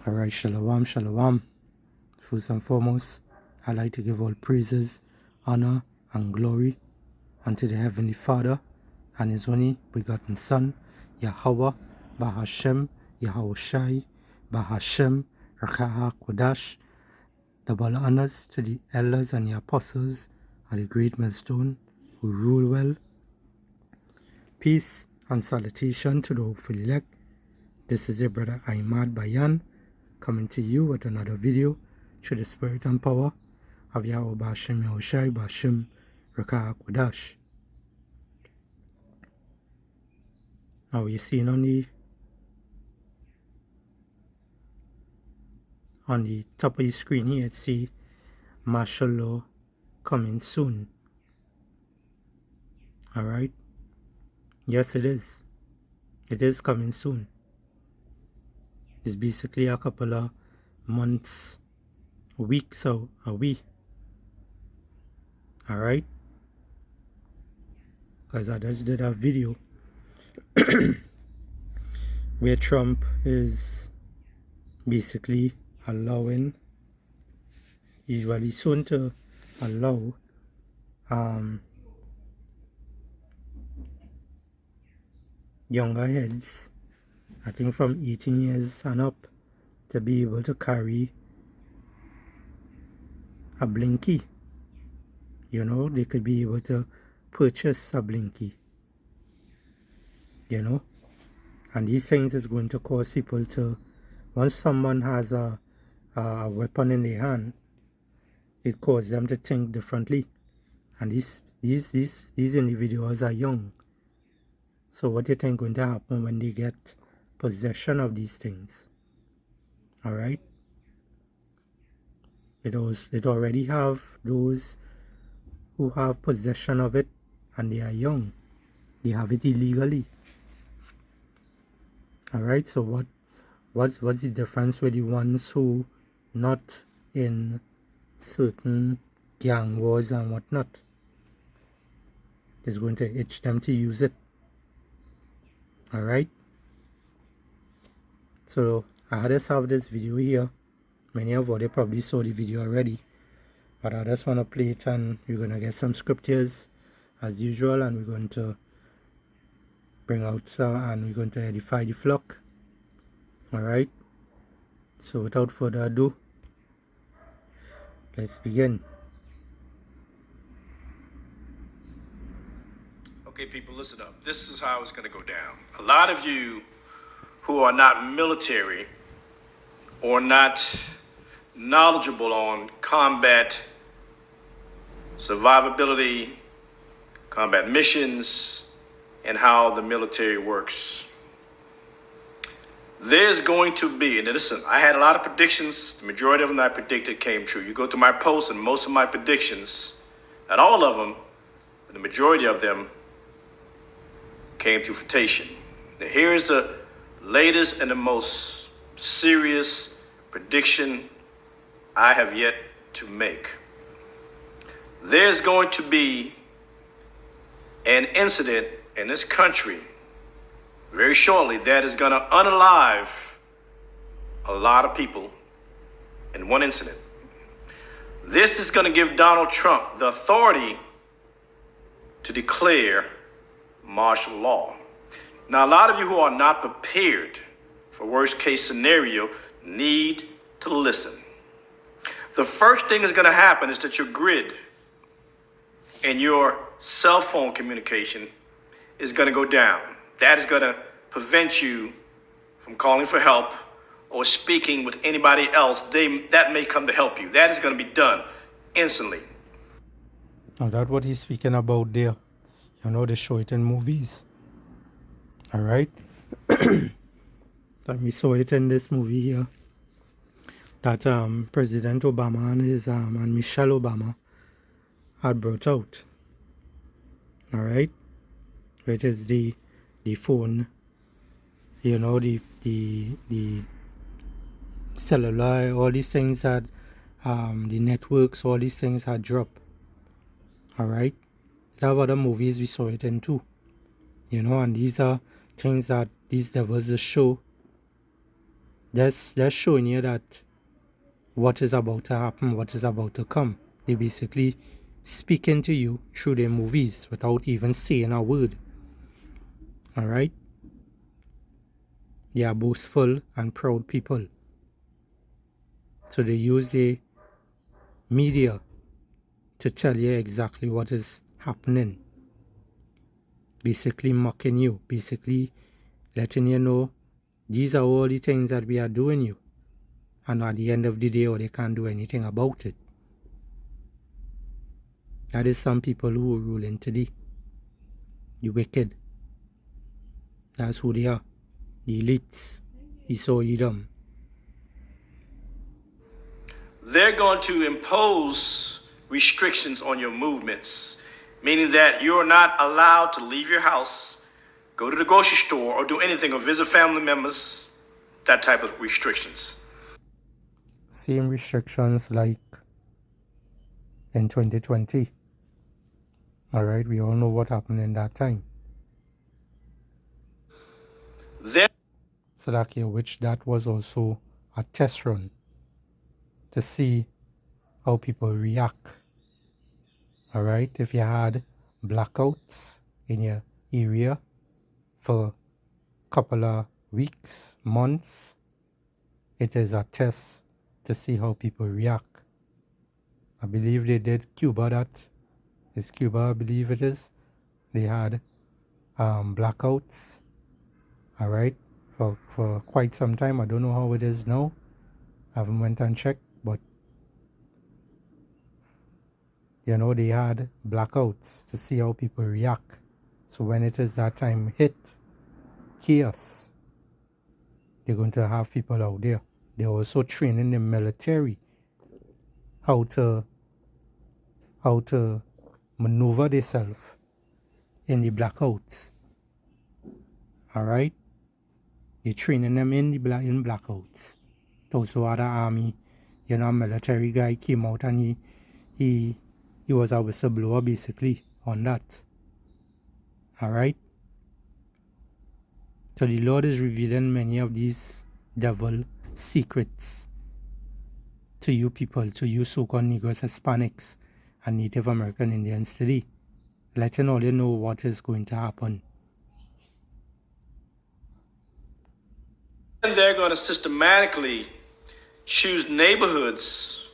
Alright, shalom, shalom. First and foremost, I'd like to give all praises, honor, and glory unto the Heavenly Father and His only begotten Son, Yahweh, Bahashem, Yahushai, Bahashem, Rakaha Kodash. Double honors to the elders and the apostles of the great millstone who rule well. Peace and salutation to the hopeful elect. This is your brother Ahmad Bayan, coming to you with another video through the spirit and power of Yahweh Bashem Yahushai Bashem Rakah Kodash. Now you're seeing on the top of your screen here, it see martial law coming soon. Alright? Yes, it is. It is coming soon. It's basically a couple of months, weeks away. Alright? Because I just did a video where Trump is basically allowing, usually soon to allow younger heads, I think from 18 years and up, to be able to carry a blinky. You know, they could be able to purchase a blinky. You know, and these things is going to cause people to, once someone has a weapon in their hand, it causes them to think differently. And these individuals are young. So what do you think going to happen when they get possession of these things? Alright? It already have those who have possession of it and they are young. They have it illegally. Alright, so what's the difference with the ones who not in certain gang wars and whatnot? It's going to itch them to use it. Alright? So I just have this video here. Many of you probably saw the video already. But I just want to play it, and we're going to get some scriptures as usual, and we're going to bring out some, and we're going to edify the flock. Alright? So without further ado, let's begin. Okay, people, listen up. This is how it's going to go down. A lot of you who are not military or not knowledgeable on combat survivability, combat missions, and how the military works. There's going to be, and listen, I had a lot of predictions. The majority of them I predicted came true. You go to my posts, and most of my predictions, not all of them, but the majority of them came to fruition. Now here's the latest and the most serious prediction I have yet to make. There's going to be an incident in this country very shortly that is going to unalive a lot of people in one incident. This is going to give Donald Trump the authority to declare martial law. Now, a lot of you who are not prepared for worst case scenario need to listen. The first thing that's going to happen is that your grid and your cell phone communication is going to go down. That is going to prevent you from calling for help or speaking with anybody else that may come to help you. That is going to be done instantly. Now that's what he's speaking about there. You know, they show it in movies. Alright? Like we saw it in this movie here. That President Obama and his and Michelle Obama had brought out. Alright? Which is the phone, you know, the cellular, all these things that the networks, all these things had dropped. Alright? There are other movies we saw it in too. You know, and these are things that these devils just show They're showing you that what is about to happen, what is about to come. They basically speaking to you through their movies without even saying a word. Alright? They are boastful and proud people. So they use the media to tell you exactly what is happening. Basically mocking you. Basically letting you know these are all the things that we are doing you. And at the end of the day, they can't do anything about it. That is some people who are ruling today. The wicked. That's who they are. The elites. Esau Edom. They're going to impose restrictions on your movements, meaning that you're not allowed to leave your house, go to the grocery store, or do anything, or visit family members, that type of restrictions. Same restrictions like in 2020. Alright, we all know what happened in that time. So that was also a test run to see how people react. Alright, if you had blackouts in your area for a couple of weeks, months, it is a test to see how people react. I believe they did Cuba that. It's Cuba, I believe it is. They had blackouts, alright, for quite some time. I don't know how it is now. I haven't went and checked, but you know, they had blackouts to see how people react. So when it is that time hit, chaos, they're going to have people out there. They're also training the military how to maneuver themselves in the blackouts. Alright? They're training them in blackouts. Also other army, you know, military guy came out and he was a whistleblower basically on that. Alright? So the Lord is revealing many of these devil secrets to you people, to you so-called Negroes, Hispanics, and Native American Indians today, letting all you know what is going to happen. And they're going to systematically choose neighborhoods.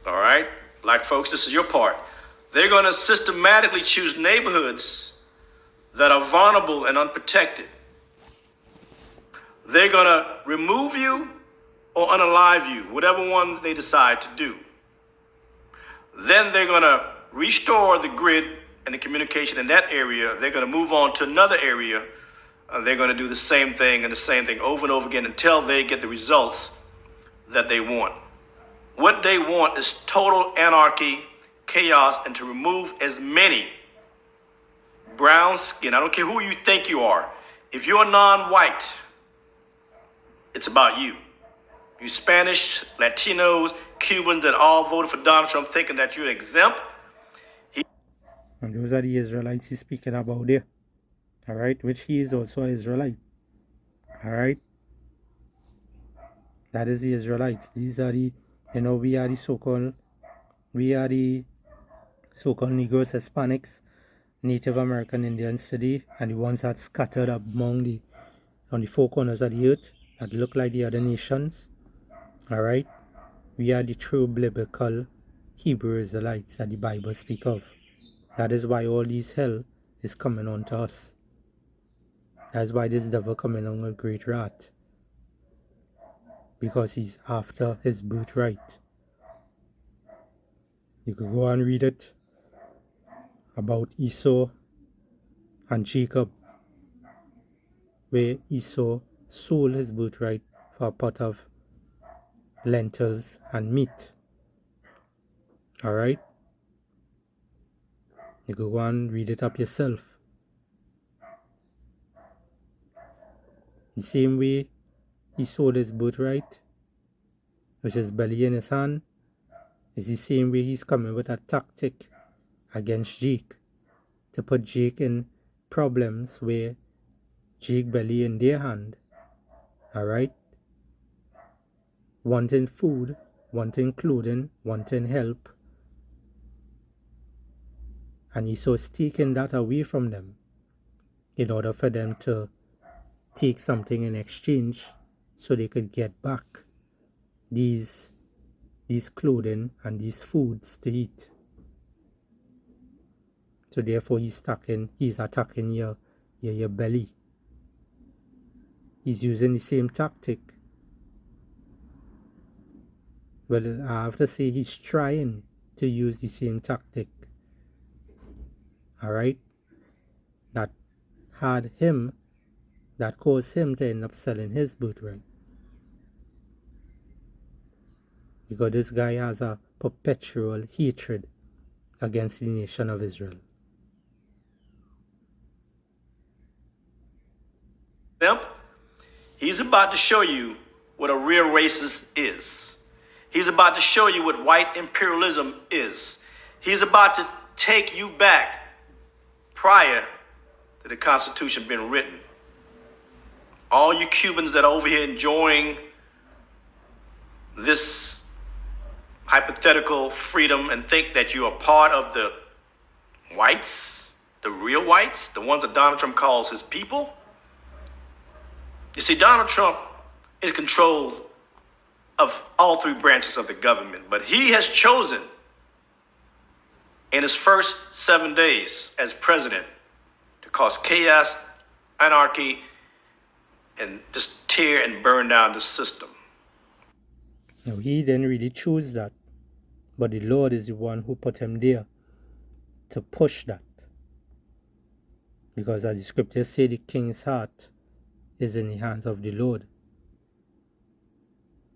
All right? Black folks, this is your part. They're going to systematically choose neighborhoods that are vulnerable and unprotected. They're going to remove you or unalive you, whatever one they decide to do. Then they're going to restore the grid and the communication in that area. They're going to move on to another area. They're going to do the same thing and the same thing over and over again until they get the results that they want. What they want is total anarchy, chaos, and to remove as many brown skin. I don't care who you think you are. If you're non-white, it's about you. You Spanish, Latinos, Cubans that all voted for Donald Trump thinking that you're exempt. And those are the Israelites he's speaking about there. Alright, which he is also an Israelite. Alright. That is the Israelites. These are the, you know, we are the so-called Negroes, Hispanics, Native American Indians today, and the ones that scattered among on the four corners of the earth that look like the other nations. Alright. We are the true biblical Hebrew Israelites that the Bible speaks of. That is why all this hell is coming on to us. That's why this devil coming on a great wrath. Because he's after his birthright. You could go and read it about Esau and Jacob, where Esau sold his birthright for a pot of lentils and meat. Alright? You could go and read it up yourself. The same way he sold his birthright, which is belly in his hand, is the same way he's coming with a tactic against Jake to put Jake in problems where Jake belly in their hand all right, wanting food, wanting clothing, wanting help, and he was taking that away from them in order for them to take something in exchange so they could get back these clothing and these foods to eat. So therefore he's attacking your belly. He's using the same tactic. Well, I have to say he's trying to use the same tactic. Alright? That caused him to end up selling his birthright. Because this guy has a perpetual hatred against the nation of Israel. He's about to show you what a real racist is. He's about to show you what white imperialism is. He's about to take you back prior to the Constitution being written. All you Cubans that are over here enjoying this hypothetical freedom and think that you are part of the whites, the real whites, the ones that Donald Trump calls his people. You see, Donald Trump is in control of all three branches of the government, but he has chosen in his first 7 days as president to cause chaos, anarchy, and just tear and burn down the system. Now, he didn't really choose that, but the Lord is the one who put him there to push that. Because as the scriptures say, the king's heart is in the hands of the Lord.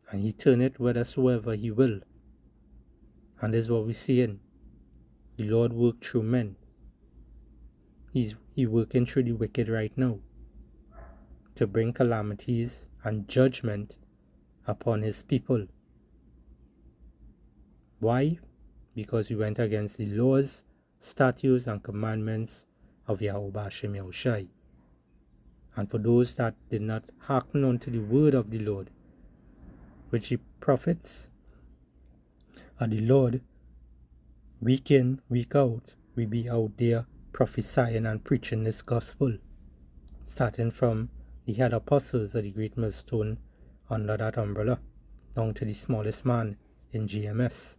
And he turn it whithersoever he will. And this is what we're seeing. The Lord worked through men. He's working through the wicked right now to bring calamities and judgment upon his people. Why? Because we went against the laws, statutes, and commandments of Yahweh Hashem Yahushai. And for those that did not hearken unto the word of the Lord, which the prophets of the Lord, week in, week out, we be out there prophesying and preaching this gospel, starting from the head apostles of the great millstone under that umbrella, down to the smallest man in GMS.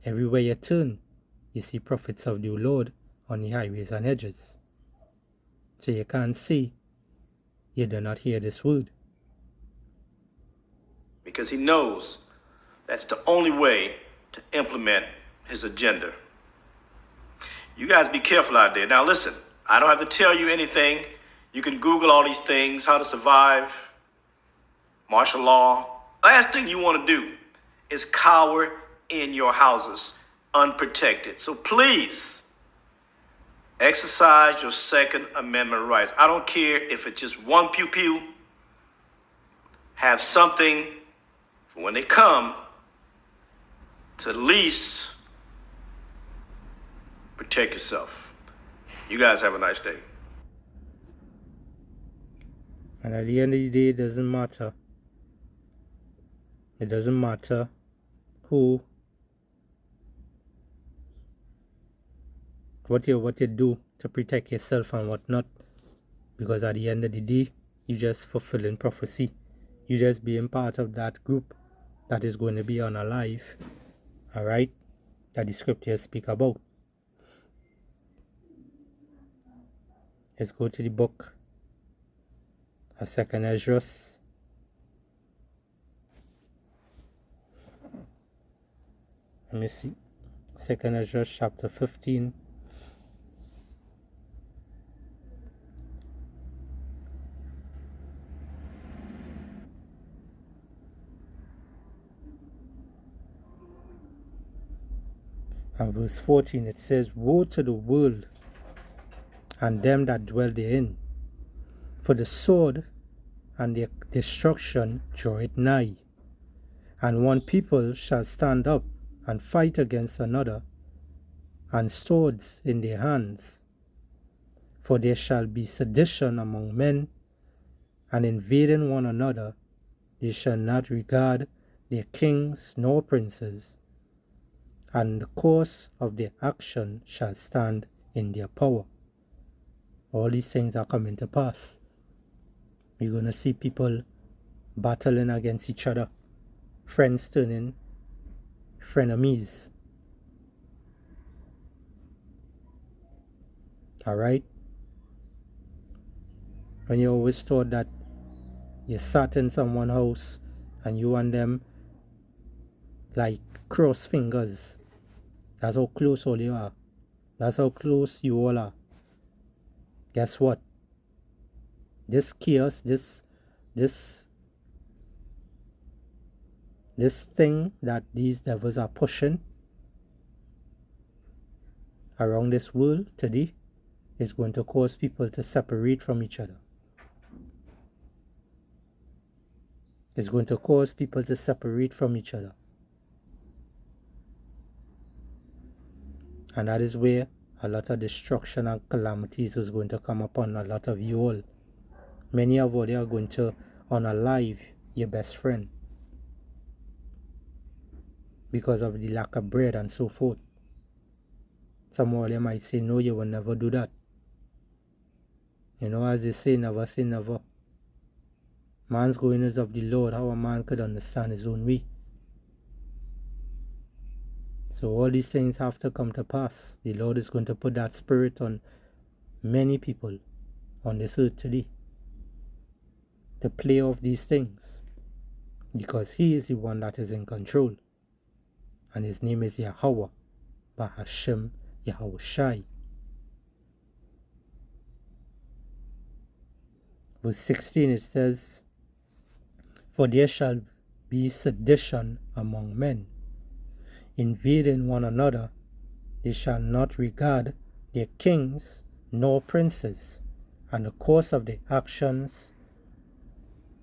Everywhere you turn, you see prophets of the Lord on the highways and edges. So you can't see, you do not hear this word. Because he knows that's the only way to implement his agenda. You guys be careful out there. Now listen, I don't have to tell you anything. You can Google all these things, how to survive, martial law. Last thing you want to do is cower in your houses unprotected. So please exercise your Second Amendment rights. I don't care if it's just one pew-pew. Have something for when they come to at least protect yourself. You guys have a nice day. And at the end of the day, it doesn't matter. It doesn't matter what you do to protect yourself and whatnot. Because at the end of the day, you're just fulfilling prophecy. You're just being part of that group that is going to be unalive. Alright? That the scriptures speak about. Let's go to the book of 2nd Ezra. Let me see. 2nd Ezra chapter 15. And verse 14, it says, Woe to the world and them that dwell therein, for the sword and their destruction draweth nigh. And one people shall stand up and fight against another, and swords in their hands. For there shall be sedition among men, and invading one another, they shall not regard their kings nor princes, and the course of their action shall stand in their power. All these things are coming to pass. You're going to see people battling against each other, friends turning frenemies. Alright? When you always thought that you sat in someone's house and you and them like cross fingers. That's how close all you are. That's how close you all are. Guess what? This chaos, this thing that these devils are pushing around this world today is going to cause people to separate from each other. It's going to cause people to separate from each other. And that is where a lot of destruction and calamities is going to come upon a lot of you all. Many of you are going to unalive your best friend because of the lack of bread and so forth. Some of you might say, no, you will never do that. You know, as they say, never say never. Man's going is of the Lord. How a man could understand his own way. So all these things have to come to pass. The Lord is going to put that spirit on many people on this earth today to play off these things, because He is the one that is in control, and His name is Yahweh, Bahashem Yahushai. Verse 16 it says, for there shall be sedition among men, invading one another. They shall not regard their kings nor princes, and the course of their actions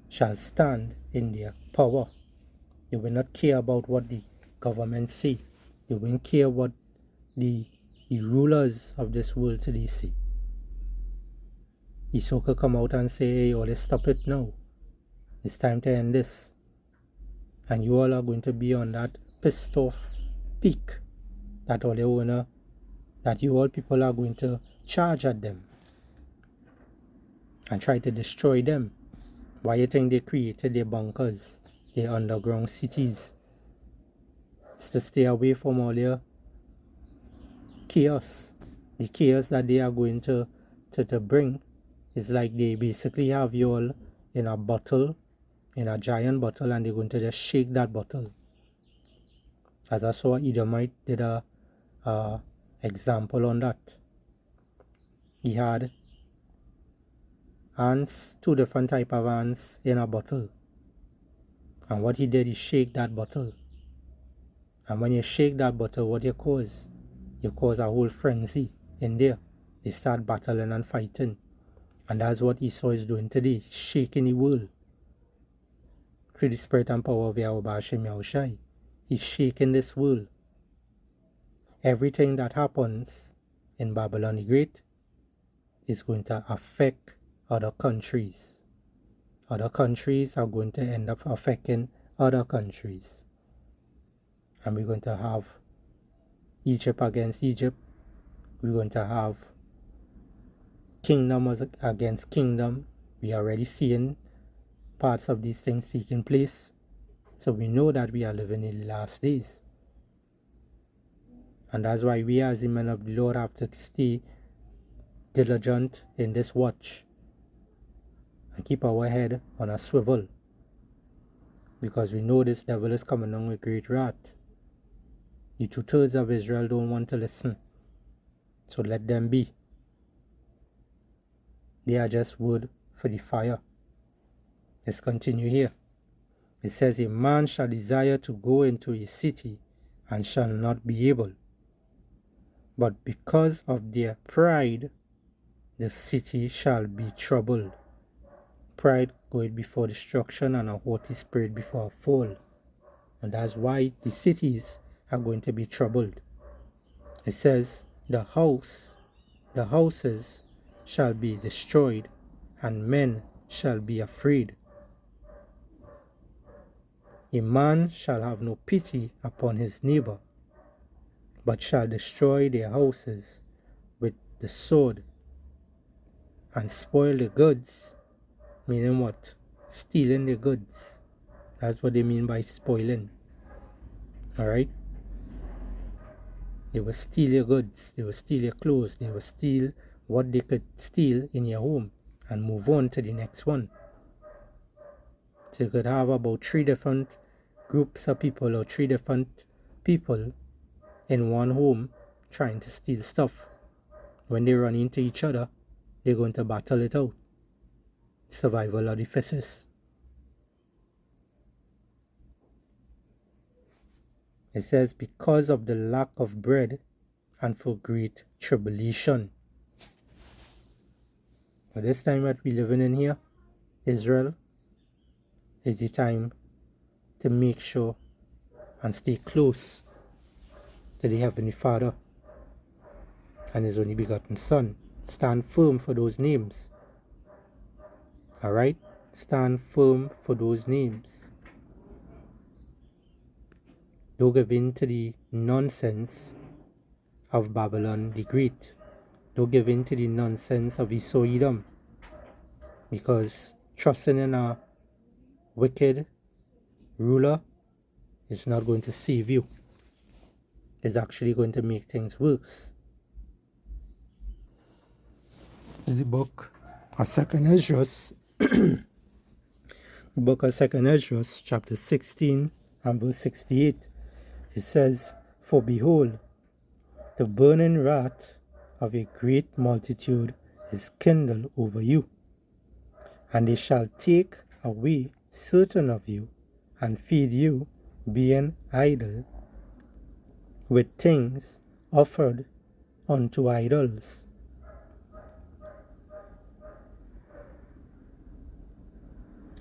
shall stand in their power. They will not care about what the government say. They won't care what the rulers of this world today say. Esau could come out and say, hey, let's stop it now. It's time to end this. And you all are going to be on that pissed off peak that all the owner, that you all people are going to charge at them and try to destroy them. Why you think they created their bunkers, their underground cities? It's to stay away from all their chaos. The chaos that they are going to bring is like they basically have you all in a bottle, in a giant bottle, and they're going to just shake that bottle. As I saw, Edomite did a example on that. He had ants, two different type of ants in a bottle. And what he did, he shake that bottle. And when you shake that bottle, what you cause? You cause a whole frenzy in there. They start battling and fighting. And that's what Esau is doing today, shaking the world. Through the spirit and power of Yahweh Hashem Yahushai. He's shaking this world. Everything that happens in Babylon the Great is going to affect other countries. Other countries are going to end up affecting other countries. And we're going to have Egypt against Egypt. We're going to have kingdom against kingdom. We are already seeing parts of these things taking place. So we know that we are living in the last days. And that's why we as the men of the Lord have to stay diligent in this watch and keep our head on a swivel, because we know this devil is coming on with great wrath. The 2/3 of Israel don't want to listen, so let them be. They are just wood for the fire. Let's continue here. It says, a man shall desire to go into a city and shall not be able, but because of their pride the city shall be troubled. Pride goeth before destruction, and a haughty spirit before a fall. And that's why the cities are going to be troubled. It says, the houses shall be destroyed, and men shall be afraid. A man shall have no pity upon his neighbor, but shall destroy their houses with the sword, and spoil the goods. Meaning what? Stealing the goods. That's what they mean by spoiling. Alright? They will steal your goods, they will steal your clothes, they will steal what they could steal in your home and move on to the next one. So you could have about 3 different groups of people or 3 different people in one home trying to steal stuff. When they run into each other, they're going to battle it out. Survival of the fittest. It says, because of the lack of bread and for great tribulation. At this time that we're living in here, Israel, is the time to make sure and stay close to the Heavenly Father and His only begotten Son. Stand firm for those names. Alright? Stand firm for those names. Don't give in to the nonsense of Babylon the Great. Don't give in to the nonsense of Esau Edom. Because trusting in a wicked ruler is not going to save you. It's actually going to make things worse. Is the book of 2nd Esdras, the book of 2nd Esdras, chapter 16 and verse 68. It says, for behold, the burning wrath of a great multitude is kindled over you, and they shall take away certain of you, and feed you, being idle, with things offered unto idols.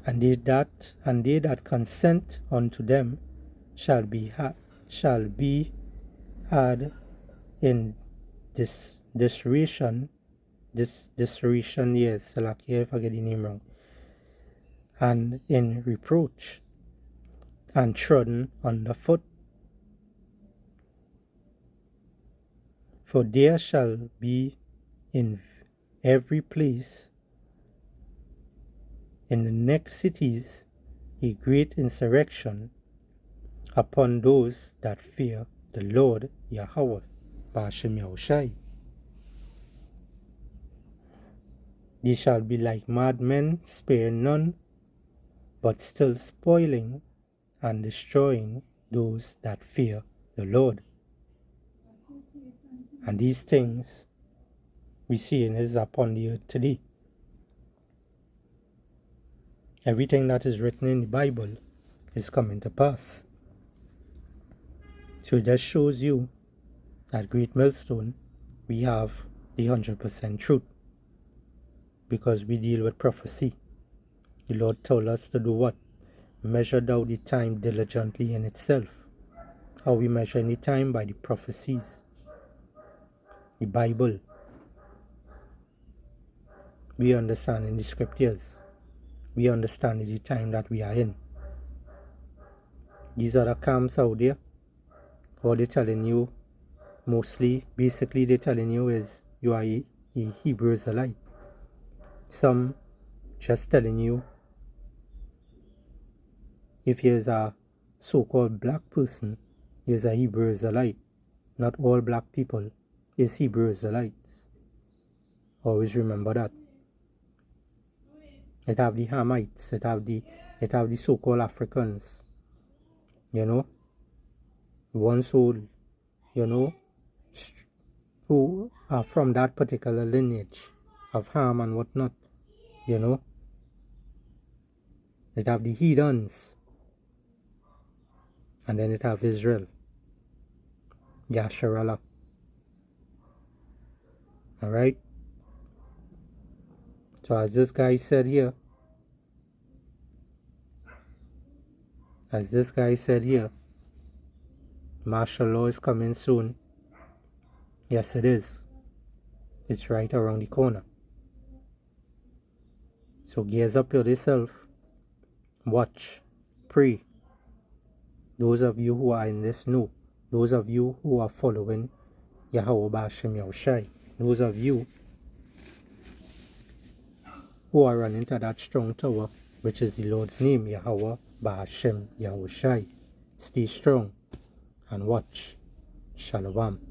And they that consent unto them shall be had in desolation, yes, Salakia, if I get the name wrong, and in reproach, and trodden under foot. For there shall be in every place in the next cities a great insurrection upon those that fear the Lord Yahweh, Ba'ashem Yahushai. They shall be like madmen, sparing none, but still spoiling and destroying those that fear the Lord. And these things we see in is upon the earth today. Everything that is written in the Bible is coming to pass. So it just shows you that Great Millstone, we have the 100% truth, because we deal with prophecy. The Lord told us to do what? Measure out the time diligently in itself. How we measure any time? By the prophecies. The Bible. We understand in the scriptures. We understand the time that we are in. These other camps out there, what they're telling you, basically they're telling you is you are a Hebrew Israelite. Some just telling you if you're a so-called black person, you're a Hebrew Israelite. Not all black people is Hebrew Israelites. Always remember that. It have the Hamites, it have the so-called Africans, ones who, who are from that particular lineage of Ham and whatnot, It have the heathens, and then it have Israel, Yasharallah. Alright? So as this guy said here, martial law is coming soon. Yes, it is. It's right around the corner. So gaze up yourself, watch, pray. Those of you who are in this know, those of you who are following Yahweh Ba'Shem Yahushai, those of you who are running to that strong tower, which is the Lord's name, Yahweh Ba'Shem Yahushai. Stay strong and watch. Shalom.